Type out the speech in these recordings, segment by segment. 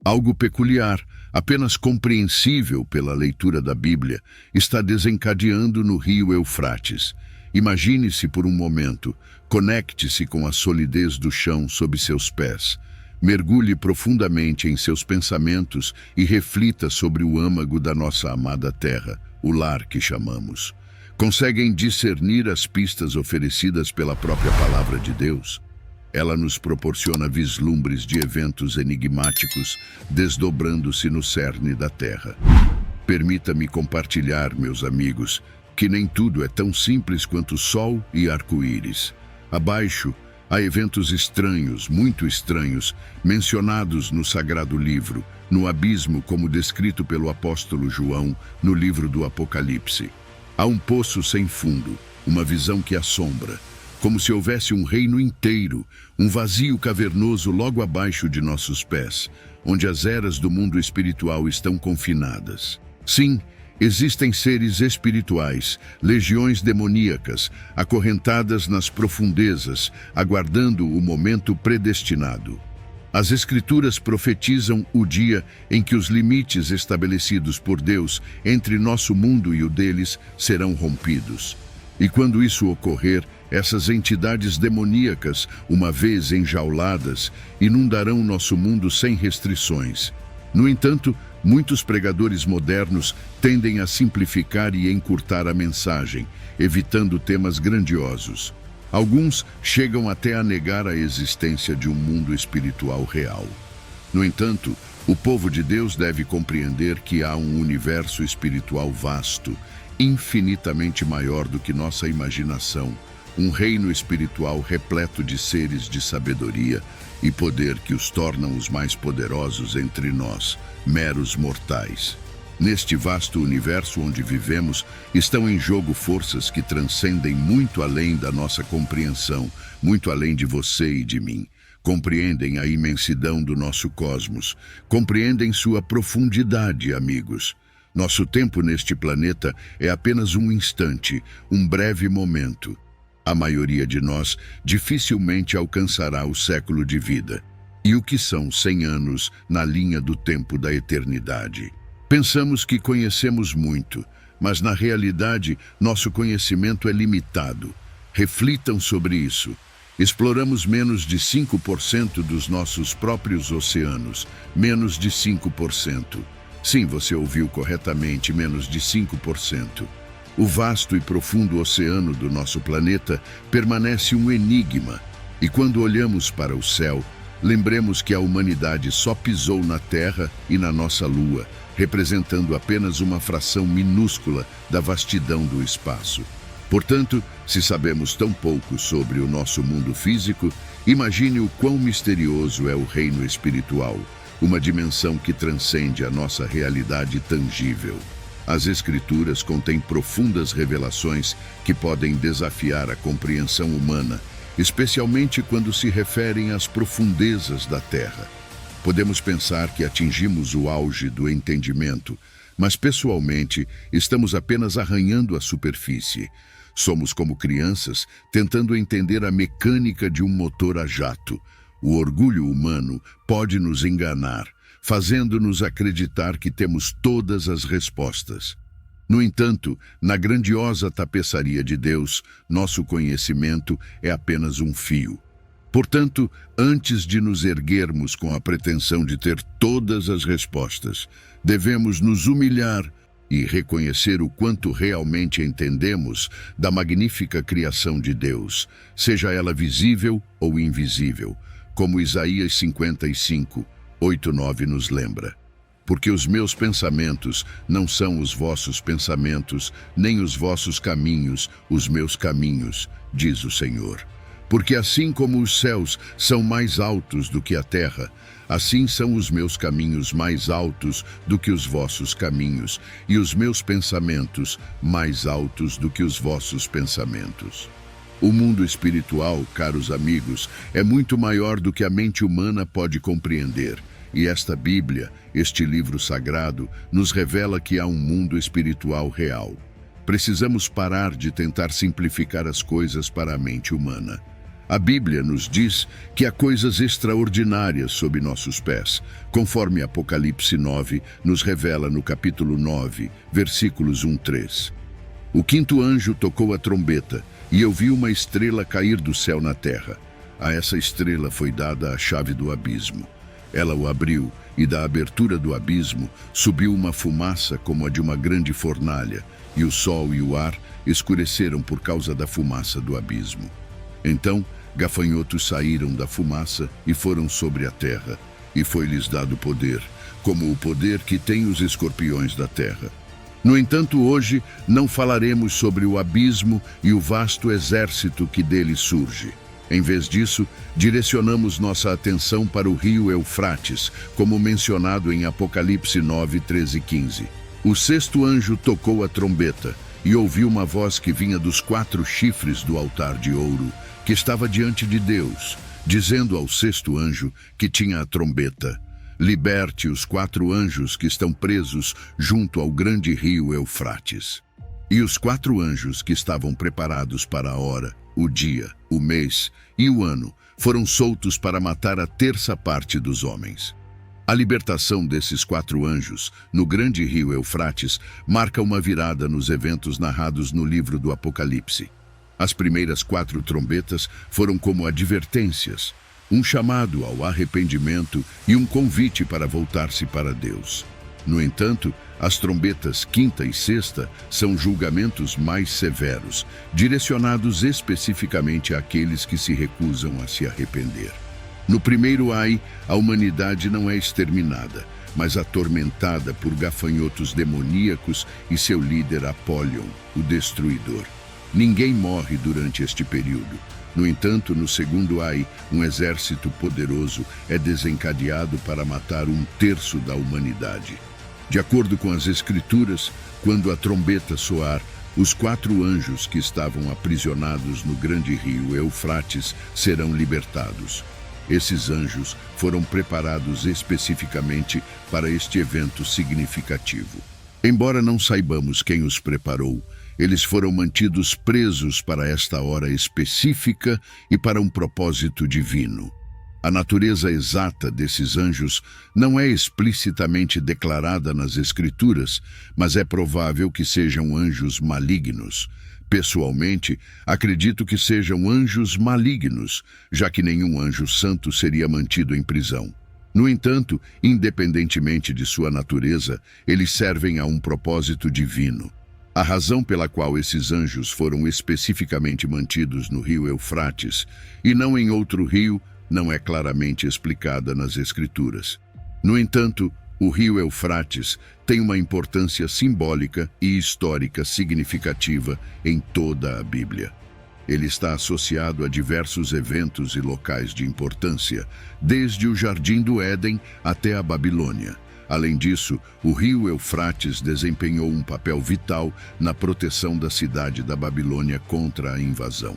Algo peculiar, apenas compreensível pela leitura da Bíblia, está desencadeando no rio Eufrates. Imagine-se por um momento, conecte-se com a solidez do chão sob seus pés. Mergulhe profundamente em seus pensamentos e reflita sobre o âmago da nossa amada terra, o lar que chamamos. Conseguem discernir as pistas oferecidas pela própria palavra de Deus? Ela nos proporciona vislumbres de eventos enigmáticos, desdobrando-se no cerne da Terra. Permita-me compartilhar, meus amigos, que nem tudo é tão simples quanto sol e arco-íris. Abaixo, há eventos estranhos, muito estranhos, mencionados no Sagrado Livro, no abismo como descrito pelo apóstolo João no livro do Apocalipse. Há um poço sem fundo, uma visão que assombra, como se houvesse um reino inteiro, um vazio cavernoso logo abaixo de nossos pés, onde as eras do mundo espiritual estão confinadas. Sim, existem seres espirituais, legiões demoníacas, acorrentadas nas profundezas, aguardando o momento predestinado. As Escrituras profetizam o dia em que os limites estabelecidos por Deus entre nosso mundo e o deles serão rompidos. E quando isso ocorrer, essas entidades demoníacas, uma vez enjauladas, inundarão nosso mundo sem restrições. No entanto, muitos pregadores modernos tendem a simplificar e encurtar a mensagem, evitando temas grandiosos. Alguns chegam até a negar a existência de um mundo espiritual real. No entanto, o povo de Deus deve compreender que há um universo espiritual vasto, infinitamente maior do que nossa imaginação, um reino espiritual repleto de seres de sabedoria e poder que os tornam os mais poderosos entre nós, meros mortais. Neste vasto universo onde vivemos, estão em jogo forças que transcendem muito além da nossa compreensão, muito além de você e de mim. Compreendem a imensidão do nosso cosmos, compreendem sua profundidade, amigos. Nosso tempo neste planeta é apenas um instante, um breve momento. A maioria de nós dificilmente alcançará o século de vida. E o que são 100 anos na linha do tempo da eternidade? Pensamos que conhecemos muito, mas na realidade nosso conhecimento é limitado. Reflitam sobre isso. Exploramos menos de 5% dos nossos próprios oceanos, menos de 5%. Sim, você ouviu corretamente, menos de 5%. O vasto e profundo oceano do nosso planeta permanece um enigma, e quando olhamos para o céu, lembremos que a humanidade só pisou na Terra e na nossa Lua, representando apenas uma fração minúscula da vastidão do espaço. Portanto, se sabemos tão pouco sobre o nosso mundo físico, imagine o quão misterioso é o reino espiritual, uma dimensão que transcende a nossa realidade tangível. As Escrituras contêm profundas revelações que podem desafiar a compreensão humana, especialmente quando se referem às profundezas da Terra. Podemos pensar que atingimos o auge do entendimento, mas pessoalmente estamos apenas arranhando a superfície. Somos como crianças tentando entender a mecânica de um motor a jato. O orgulho humano pode nos enganar, fazendo-nos acreditar que temos todas as respostas. No entanto, na grandiosa tapeçaria de Deus, nosso conhecimento é apenas um fio. Portanto, antes de nos erguermos com a pretensão de ter todas as respostas, devemos nos humilhar e reconhecer o quanto realmente entendemos da magnífica criação de Deus, seja ela visível ou invisível, como Isaías 55, 8-9 nos lembra. Porque os meus pensamentos não são os vossos pensamentos, nem os vossos caminhos, os meus caminhos, diz o Senhor. Porque assim como os céus são mais altos do que a terra, assim são os meus caminhos mais altos do que os vossos caminhos, e os meus pensamentos mais altos do que os vossos pensamentos. O mundo espiritual, caros amigos, é muito maior do que a mente humana pode compreender. E esta Bíblia, este livro sagrado, nos revela que há um mundo espiritual real. Precisamos parar de tentar simplificar as coisas para a mente humana. A Bíblia nos diz que há coisas extraordinárias sob nossos pés, conforme Apocalipse 9 nos revela no capítulo 9, versículos 1-3. O quinto anjo tocou a trombeta, e eu vi uma estrela cair do céu na terra. A essa estrela foi dada a chave do abismo. Ela o abriu, e da abertura do abismo subiu uma fumaça como a de uma grande fornalha, e o sol e o ar escureceram por causa da fumaça do abismo. Então, gafanhotos saíram da fumaça e foram sobre a terra, e foi-lhes dado poder, como o poder que têm os escorpiões da terra. No entanto, hoje não falaremos sobre o abismo e o vasto exército que dele surge. Em vez disso, direcionamos nossa atenção para o rio Eufrates, como mencionado em Apocalipse 9, 13 e 15. O sexto anjo tocou a trombeta, e ouvi uma voz que vinha dos 4 chifres do altar de ouro, que estava diante de Deus, dizendo ao sexto anjo que tinha a trombeta: liberte os 4 anjos que estão presos junto ao grande rio Eufrates. E os 4 anjos que estavam preparados para a hora, o dia, o mês e o ano foram soltos para matar a terça parte dos homens. A libertação desses 4 anjos no grande rio Eufrates marca uma virada nos eventos narrados no livro do Apocalipse. As primeiras 4 trombetas foram como advertências, um chamado ao arrependimento e um convite para voltar-se para Deus. No entanto, as trombetas quinta e sexta são julgamentos mais severos, direcionados especificamente àqueles que se recusam a se arrepender. No primeiro ai, a humanidade não é exterminada, mas atormentada por gafanhotos demoníacos e seu líder Apollyon, o destruidor. Ninguém morre durante este período. No entanto, no segundo ai, um exército poderoso é desencadeado para matar 1/3 da humanidade. De acordo com as Escrituras, quando a trombeta soar, os 4 anjos que estavam aprisionados no grande rio Eufrates serão libertados. Esses anjos foram preparados especificamente para este evento significativo. Embora não saibamos quem os preparou, eles foram mantidos presos para esta hora específica e para um propósito divino. A natureza exata desses anjos não é explicitamente declarada nas Escrituras, mas é provável que sejam anjos malignos. Pessoalmente, acredito que sejam anjos malignos, já que nenhum anjo santo seria mantido em prisão. No entanto, independentemente de sua natureza, eles servem a um propósito divino. A razão pela qual esses anjos foram especificamente mantidos no rio Eufrates e não em outro rio não é claramente explicada nas Escrituras. No entanto, o rio Eufrates tem uma importância simbólica e histórica significativa em toda a Bíblia. Ele está associado a diversos eventos e locais de importância, desde o Jardim do Éden até a Babilônia. Além disso, o rio Eufrates desempenhou um papel vital na proteção da cidade da Babilônia contra a invasão.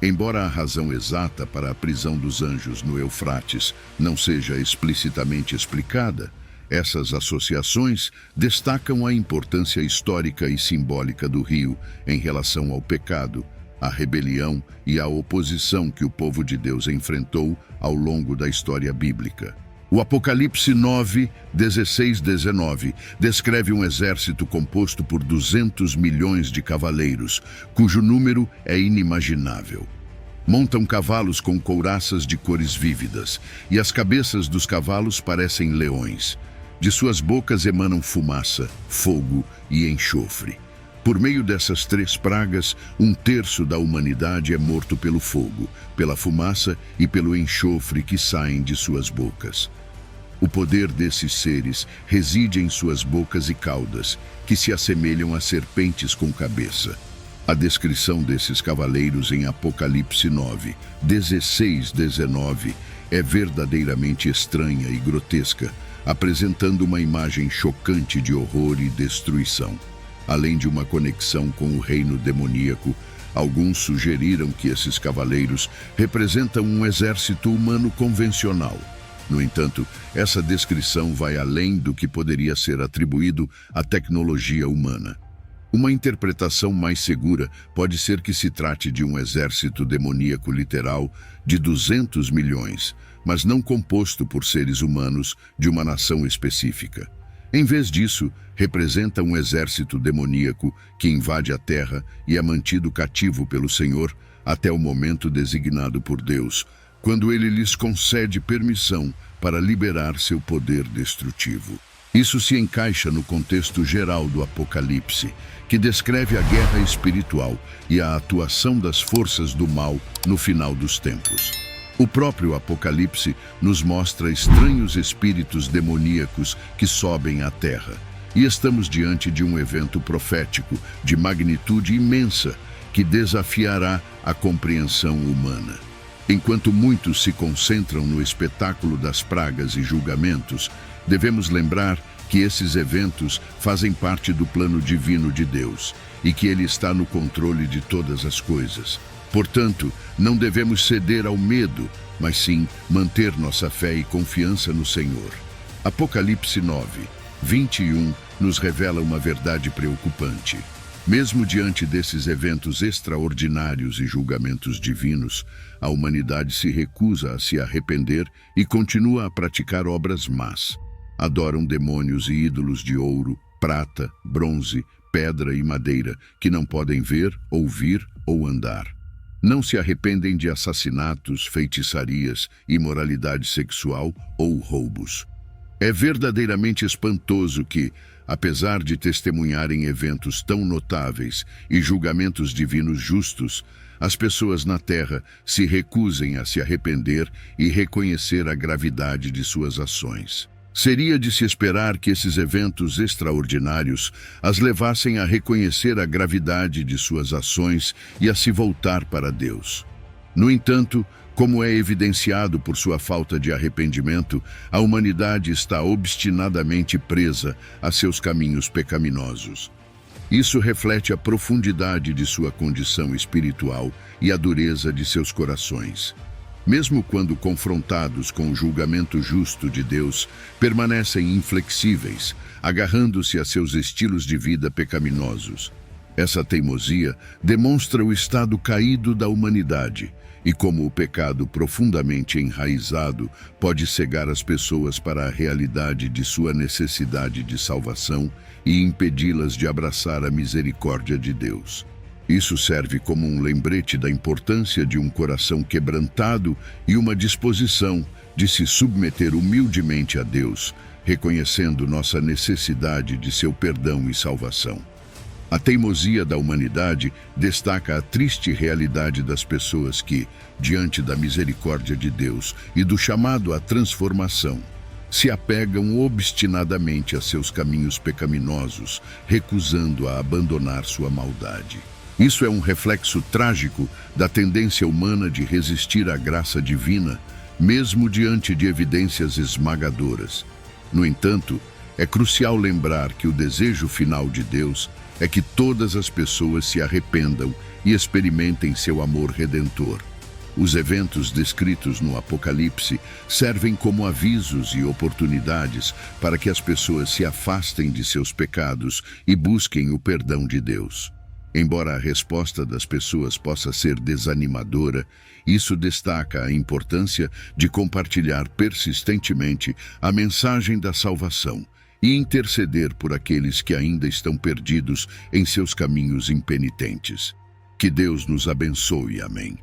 Embora a razão exata para a prisão dos anjos no Eufrates não seja explicitamente explicada, essas associações destacam a importância histórica e simbólica do rio em relação ao pecado, à rebelião e à oposição que o povo de Deus enfrentou ao longo da história bíblica. O Apocalipse 9, 16-19 descreve um exército composto por 200 milhões de cavaleiros, cujo número é inimaginável. Montam cavalos com couraças de cores vívidas, e as cabeças dos cavalos parecem leões. De suas bocas emanam fumaça, fogo e enxofre. Por meio dessas 3 pragas, 1/3 da humanidade é morto pelo fogo, pela fumaça e pelo enxofre que saem de suas bocas. O poder desses seres reside em suas bocas e caudas, que se assemelham a serpentes com cabeça. A descrição desses cavaleiros em Apocalipse 9, 16-19 é verdadeiramente estranha e grotesca, apresentando uma imagem chocante de horror e destruição. Além de uma conexão com o reino demoníaco, alguns sugeriram que esses cavaleiros representam um exército humano convencional. No entanto, essa descrição vai além do que poderia ser atribuído à tecnologia humana. Uma interpretação mais segura pode ser que se trate de um exército demoníaco literal de 200 milhões, mas não composto por seres humanos de uma nação específica. Em vez disso, representa um exército demoníaco que invade a terra e é mantido cativo pelo Senhor até o momento designado por Deus, quando ele lhes concede permissão para liberar seu poder destrutivo. Isso se encaixa no contexto geral do Apocalipse, que descreve a guerra espiritual e a atuação das forças do mal no final dos tempos. O próprio Apocalipse nos mostra estranhos espíritos demoníacos que sobem à terra, e estamos diante de um evento profético de magnitude imensa que desafiará a compreensão humana. Enquanto muitos se concentram no espetáculo das pragas e julgamentos, devemos lembrar que esses eventos fazem parte do plano divino de Deus e que Ele está no controle de todas as coisas. Portanto, não devemos ceder ao medo, mas sim manter nossa fé e confiança no Senhor. Apocalipse 9, 21 nos revela uma verdade preocupante. Mesmo diante desses eventos extraordinários e julgamentos divinos, a humanidade se recusa a se arrepender e continua a praticar obras más. Adoram demônios e ídolos de ouro, prata, bronze, pedra e madeira, que não podem ver, ouvir ou andar. Não se arrependem de assassinatos, feitiçarias, imoralidade sexual ou roubos. É verdadeiramente espantoso que, apesar de testemunharem eventos tão notáveis e julgamentos divinos justos, as pessoas na Terra se recusem a se arrepender e reconhecer a gravidade de suas ações. Seria de se esperar que esses eventos extraordinários as levassem a reconhecer a gravidade de suas ações e a se voltar para Deus. No entanto, como é evidenciado por sua falta de arrependimento, a humanidade está obstinadamente presa a seus caminhos pecaminosos. Isso reflete a profundidade de sua condição espiritual e a dureza de seus corações. Mesmo quando confrontados com o julgamento justo de Deus, permanecem inflexíveis, agarrando-se a seus estilos de vida pecaminosos. Essa teimosia demonstra o estado caído da humanidade e como o pecado profundamente enraizado pode cegar as pessoas para a realidade de sua necessidade de salvação e impedi-las de abraçar a misericórdia de Deus. Isso serve como um lembrete da importância de um coração quebrantado e uma disposição de se submeter humildemente a Deus, reconhecendo nossa necessidade de seu perdão e salvação. A teimosia da humanidade destaca a triste realidade das pessoas que, diante da misericórdia de Deus e do chamado à transformação, se apegam obstinadamente a seus caminhos pecaminosos, recusando a abandonar sua maldade. Isso é um reflexo trágico da tendência humana de resistir à graça divina, mesmo diante de evidências esmagadoras. No entanto, é crucial lembrar que o desejo final de Deus é que todas as pessoas se arrependam e experimentem seu amor redentor. Os eventos descritos no Apocalipse servem como avisos e oportunidades para que as pessoas se afastem de seus pecados e busquem o perdão de Deus. Embora a resposta das pessoas possa ser desanimadora, isso destaca a importância de compartilhar persistentemente a mensagem da salvação e interceder por aqueles que ainda estão perdidos em seus caminhos impenitentes. Que Deus nos abençoe. Amém.